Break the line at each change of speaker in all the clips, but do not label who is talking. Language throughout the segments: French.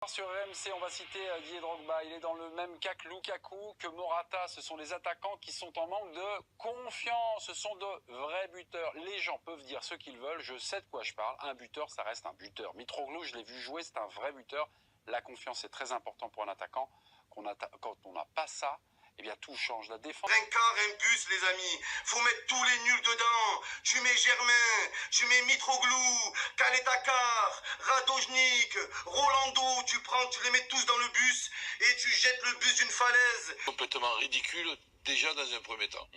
Sur RMC, on va citer Didier Drogba. Il est dans le même cas que Lukaku, que Morata. Ce sont les attaquants qui sont en manque de confiance. Ce sont de vrais buteurs. Les gens peuvent dire ce qu'ils veulent. Je sais de quoi je parle. Un buteur, ça reste un buteur. Mitroglou, je l'ai vu jouer, c'est un vrai buteur. La confiance est très importante pour un attaquant. Quand on n'a pas ça, eh bien tout change. La défense.
Un quart, un bus, les amis. Faut mettre tous les nuls dedans. Tu mets Germain, tu mets Mitroglou, Kaletakar, Radojnik, Rolando. Tu les mets tous dans le bus et tu jettes le bus d'une falaise.
Complètement ridicule, déjà dans un premier temps.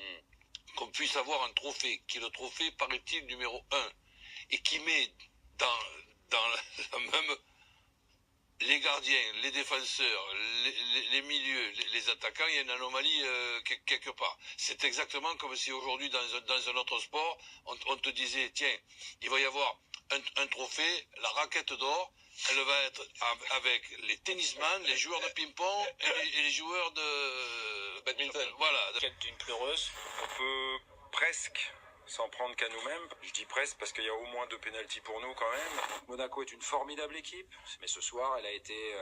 Qu'on puisse avoir un trophée, qui est le trophée, paraît-il, numéro 1, et qui met dans la même... les gardiens, les défenseurs, les milieux, les attaquants, il y a une anomalie quelque part. C'est exactement comme si aujourd'hui, dans un autre sport, on te disait, tiens, il va y avoir un trophée, la raquette d'or, elle va être avec les tennisman, les joueurs de ping-pong et les joueurs de badminton. Voilà.
D'une pleureuse, on peut presque s'en prendre qu'à nous-mêmes. Je dis presque parce qu'il y a au moins 2 pénaltys pour nous quand même. Monaco est une formidable équipe, mais ce soir, elle a été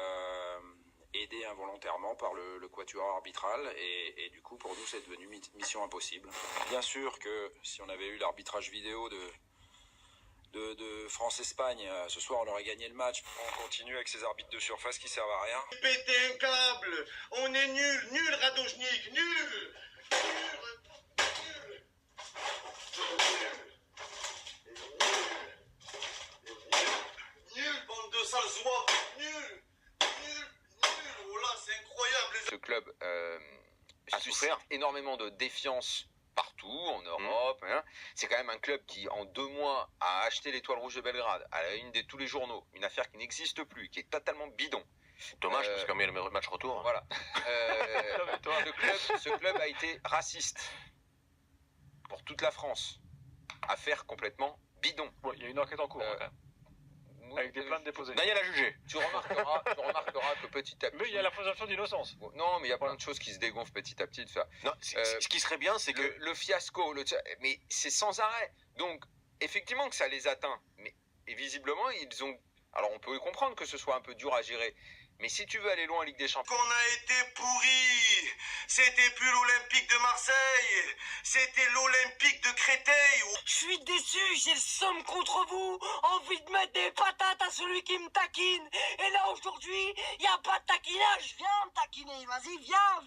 aidée involontairement par le quatuor arbitral et du coup, pour nous, c'est devenu mission impossible. Bien sûr que si on avait eu l'arbitrage vidéo de France-Espagne, ce soir, on aurait gagné le match. On continue avec ces arbitres de surface qui servent à rien.
Péter un câble. On est nul, Radojnik, nul. Nul, bande de sales oies, nul, oh là, c'est incroyable.
Ce club a souffert énormément de défiance partout, en Europe. C'est quand même un club qui, en 2 mois, a acheté l'Étoile Rouge de Belgrade à la une de tous les journaux. Une affaire qui n'existe plus, qui est totalement bidon.
Dommage, parce qu'on met le match retour.
Voilà. Ce club a été raciste pour toute la France. Affaire complètement bidon.
Il y a une enquête en cours. Avec des plaintes déposées.
Daniel a jugé.
Tu remarqueras que petit à petit...
Mais il y a la présomption d'innocence.
Non, mais il y a plein de choses qui se dégonflent petit à petit. De ça.
Non, ce qui serait bien, c'est que...
Le fiasco, mais c'est sans arrêt. Donc, effectivement que ça les atteint. Et visiblement, ils ont... Alors, on peut comprendre que ce soit un peu dur à gérer. Mais si tu veux aller loin en Ligue des Champions...
Qu'on a été pourris. C'était plus l'Olympique de Marseille. C'était l'Olympique de Créteil.
Je suis déçu, j'ai le somme contre vous. Envie de mettre des patates à celui qui me taquine. Et là, aujourd'hui, il n'y a pas de taquinage. Viens me taquiner, vas-y, viens.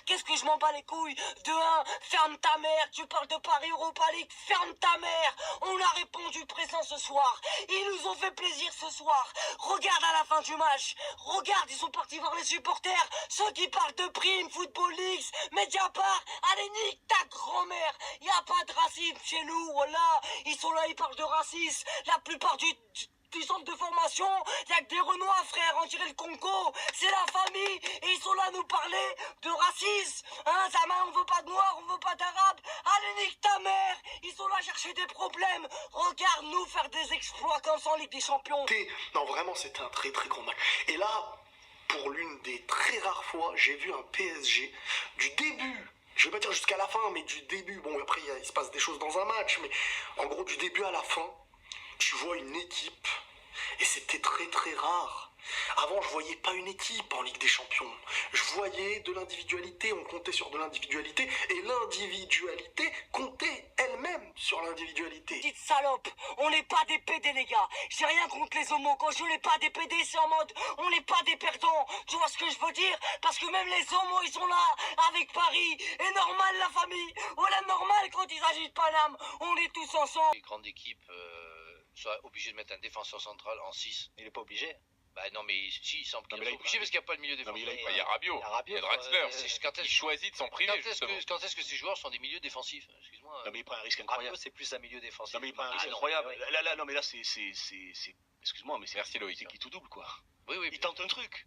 Qu'est-ce que je m'en bats les couilles? De 1, ferme ta mère. Tu parles de Paris Europa League, ferme ta mère. On a répondu présent ce soir. Ils nous ont fait plaisir ce soir. Regarde à la fin du match. Regarde, ils sont partis voir les supporters. Ceux qui parlent de primes, Football League, Mediapart. Allez, nique ta grand-mère. Il n'y a pas de racisme chez nous, voilà. Ils sont là, ils parlent de racisme. La plupart du centre de formation, il n'y a que des Renois, frère. On dirait le Congo. C'est la famille. Et ils sont là à nous parler de racisme. Zaman, on veut pas de noirs, on veut pas d'arabes. Allez, nique ta mère. Ils sont là à chercher des problèmes. Regarde-nous faire des exploits comme ça en Ligue des Champions.
Non, vraiment, c'était un très très grand match. Et là, pour l'une des très rares fois, j'ai vu un PSG du début, je vais pas dire jusqu'à la fin, mais du début, bon après il se passe des choses dans un match, mais en gros du début à la fin, tu vois une équipe, et c'était très très rare. Avant, je voyais pas une équipe en Ligue des Champions. Je voyais de l'individualité, on comptait sur de l'individualité, et l'individualité comptait elle-même sur l'individualité.
Petite salope, on n'est pas des PD les gars. J'ai rien contre les homos. Quand je n'ai pas des PD, c'est en mode on n'est pas des perdants. Tu vois ce que je veux dire? Parce que même les homos, ils sont là avec Paris. Et normal la famille. Voilà normal quand il s'agit de Paname. On est tous ensemble.
Les grandes équipes soient obligées de mettre un défenseur central en 6.
Il n'est pas obligé.
Bah non, mais si, il semble qu'il est obligé parce qu'il n'y a pas de milieu défensif.
Il y a Rabiot, il y a Draxler. Il choisit de s'en priver.
Quand est-ce que ces joueurs sont des milieux défensifs? Excuse-moi.
Non, mais il prend un risque incroyable.
Rabiot, c'est plus un milieu défensif.
Non, mais il prend un risque incroyable. Là, non, mais là, c'est... Excuse-moi, mais c'est qui tout double, quoi.
Oui.
Il tente un truc.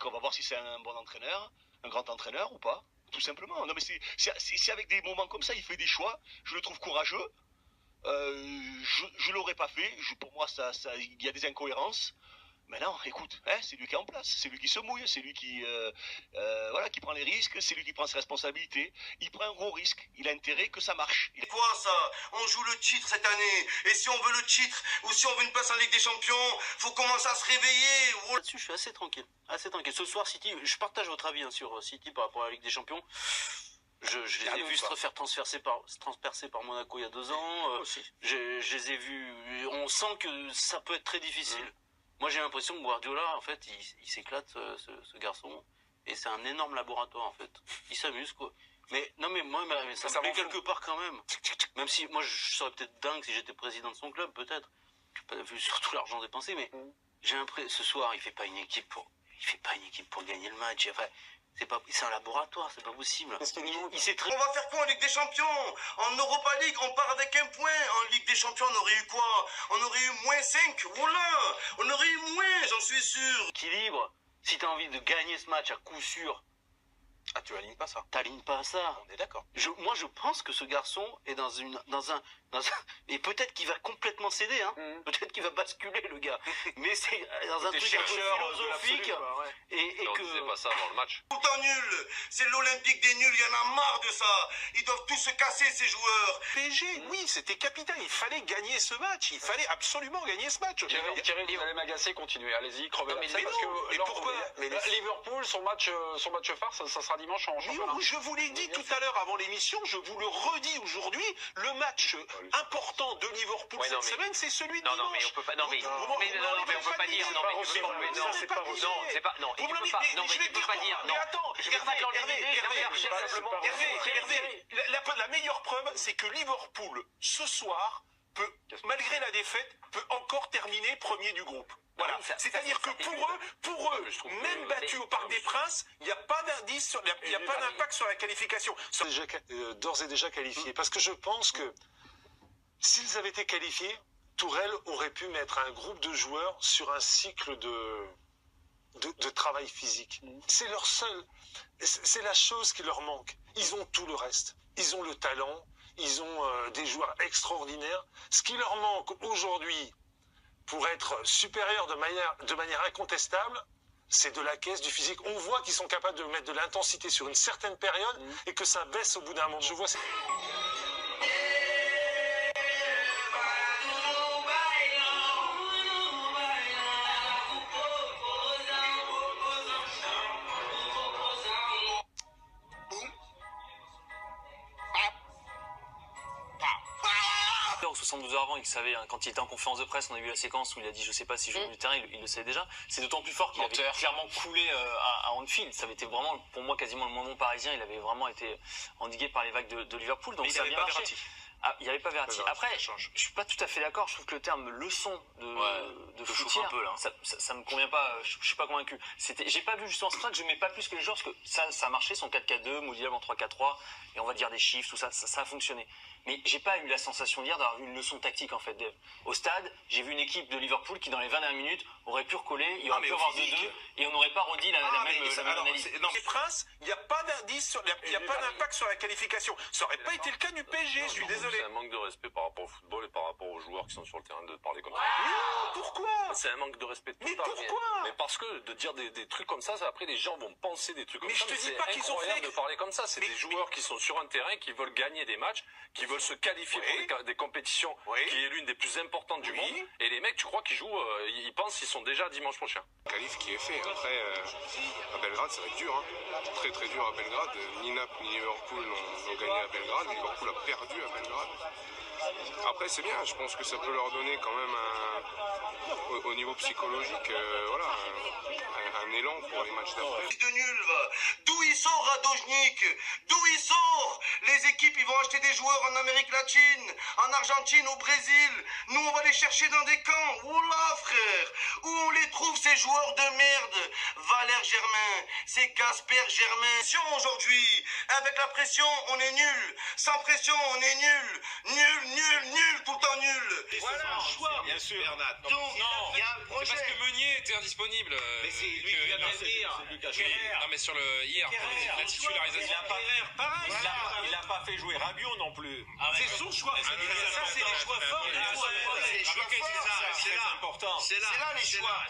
On va voir si c'est un bon entraîneur, un grand entraîneur ou pas. Tout simplement. Non, mais c'est avec des moments comme ça, il fait des choix. Je le trouve courageux. Je l'aurais pas fait. Pour moi, il y a des incohérences. Mais non, écoute, c'est lui qui est en place, c'est lui qui se mouille, c'est lui qui prend les risques, c'est lui qui prend ses responsabilités. Il prend un gros risque, il a intérêt que ça marche.
C'est quoi ça? On joue le titre cette année. Et si on veut le titre, ou si on veut une place en Ligue des Champions, faut commencer à se réveiller.
Là-dessus, je suis assez tranquille. Ce soir, City, je partage votre avis sur City par rapport à la Ligue des Champions. Je les ai vus se faire transpercer par Monaco il y a 2 ans. Je les ai vus. On sent que ça peut être très difficile. Moi, j'ai l'impression que Guardiola, en fait, il s'éclate, ce garçon. Et c'est un énorme laboratoire, en fait. Il s'amuse, quoi. Mais non, mais moi, ça me plaît quelque part quand même. Même si moi, je serais peut-être dingue si j'étais président de son club, peut-être. Vu surtout l'argent dépensé, mais j'ai l'impression ce soir, il fait pas une équipe pour gagner le match. Enfin, c'est un laboratoire, c'est pas possible. Il sait très...
On va faire quoi en Ligue des Champions? En Europa League, on part avec 1 point. En Ligue des Champions, on aurait eu quoi? On aurait eu -5. Voilà. On aurait eu moins, j'en suis sûr.
Équilibre. Si t'as envie de gagner ce match à coup sûr.
Ah, tu alignes pas ça.
T'alignes pas ça.
On est d'accord.
Moi, je pense que ce garçon est dans un et peut-être qu'il va complètement céder, hein. Peut-être qu'il va basculer, le gars. Mais c'est dans un truc un peu philosophique. Et
on
que...
disait pas ça avant le match.
Tout en nul. C'est l'Olympique des nuls, il y en a marre de ça. Ils doivent tous se casser, ces joueurs.
PSG, oui, c'était capital. Il fallait gagner ce match. Il fallait absolument gagner ce match.
Thierry, vous allez m'agacer, continuez. Allez-y, crevez la tête.
Mais pourquoi?
Liverpool, son match phare, ça sera dimanche en championnat.
Je vous l'ai dit tout à l'heure avant l'émission, je vous le redis aujourd'hui, le match important de Liverpool cette semaine, c'est celui de dimanche.
Non, mais on peut pas. Non, mais on peut pas dire. Non, mais tu peux pas. Non, c'est pas possible. Non, c'est pas. Non, tu peux pas. Non, mais tu peux pas dire.
Mais attends, Hervé, la meilleure preuve, c'est que Liverpool, ce soir, peut, malgré la défaite, peut encore terminer premier du groupe. Voilà. C'est-à-dire que pour eux, même battus au Parc des Princes, il n'y a pas d'indice, il n'y a pas d'impact sur la qualification.
D'ores et déjà qualifiés. Parce que je pense que s'ils avaient été qualifiés, Tourelle aurait pu mettre un groupe de joueurs sur un cycle de travail physique. C'est leur seul, c'est la chose qui leur manque. Ils ont tout le reste. Ils ont le talent, ils ont des joueurs extraordinaires. Ce qui leur manque aujourd'hui pour être supérieurs de manière incontestable, c'est de la caisse, du physique. On voit qu'ils sont capables de mettre de l'intensité sur une certaine période et que ça baisse au bout d'un moment. Je vois.
Ou 72 heures avant, il savait, hein, quand il était en conférence de presse, on a vu la séquence où il a dit je sais pas si je joue du terrain, il le savait déjà. C'est d'autant plus fort qu'il avait clairement coulé à Anfield. Ça avait été vraiment, pour moi, quasiment le moment parisien. Il avait vraiment été endigué par les vagues de Liverpool. Donc ça a bien marché. Ah, il n'y avait pas Verratti. Après, je suis pas tout à fait d'accord. Je trouve que le terme leçon de foutière, ça me convient pas. Je suis pas convaincu. J'ai pas vu justement, c'est pour ça que je mets pas plus que les joueurs, parce que ça a marché, son 4-4-2, modifiable en 3-4-3, et on va dire des chiffres, tout ça a fonctionné. Mais j'ai pas eu la sensation d'hier d'avoir vu une leçon tactique en fait, Dave. Au stade, j'ai vu une équipe de Liverpool qui dans les 20 dernières minutes aurait pu recoller, il y aurait pu avoir 2-2 et on n'aurait pas redit la même analyse.
Dans les Princes, il n'y a pas d'indice, il n'y a pas d'impact sur la qualification. Ça n'aurait pas été le cas du PSG, je suis désolé.
C'est un manque de respect par rapport au football et par rapport aux joueurs qui sont sur le terrain de parler comme ça.
Mais non, pourquoi?
C'est un manque de respect total.
Mais pourquoi?
Mais parce que de dire des trucs comme ça, après les gens vont penser des trucs comme ça.
Mais je te dis pas qu'ils ont fait
de parler comme ça. C'est des joueurs qui sont sur un terrain, qui veulent gagner des matchs, qui veulent se qualifier pour des compétitions qui est l'une des plus importantes du monde. Et les mecs, tu crois qu'ils jouent, ils pensent qu'ils sont déjà dimanche prochain.
Qualif qui est fait. Après, à Belgrade, ça va être dur. Très très dur à Belgrade. Ni Naples ni Liverpool n'ont gagné à Belgrade. Liverpool a perdu à Belgrade. Après, c'est bien. Je pense que ça peut leur donner quand même au niveau psychologique, un élan pour les matchs d'après.
De nul, va. D'où il sort Radojnik? D'où il sort? Les équipes, ils vont acheter des joueurs en Amérique latine, en Argentine, au Brésil. Nous, on va les chercher dans des camps. Oula, frère. Où on les trouve, ces joueurs de merde? Valère Germain, c'est Gasper Germain. Aujourd'hui, avec la pression, on est nul. Sans pression, on est nul. Nul, tout le temps nul.
Voilà un choix, bien sûr, Bernat. Donc, il y a un projet.
C'est parce que Meunier était indisponible.
Mais c'est lui qui vient d'en dire.
Non, mais sur le hier, la titularisation.
Il n'a pas fait jouer Rabiot non plus.
C'est son choix. Ça, c'est les choix forts.
C'est important.
C'est là les choix.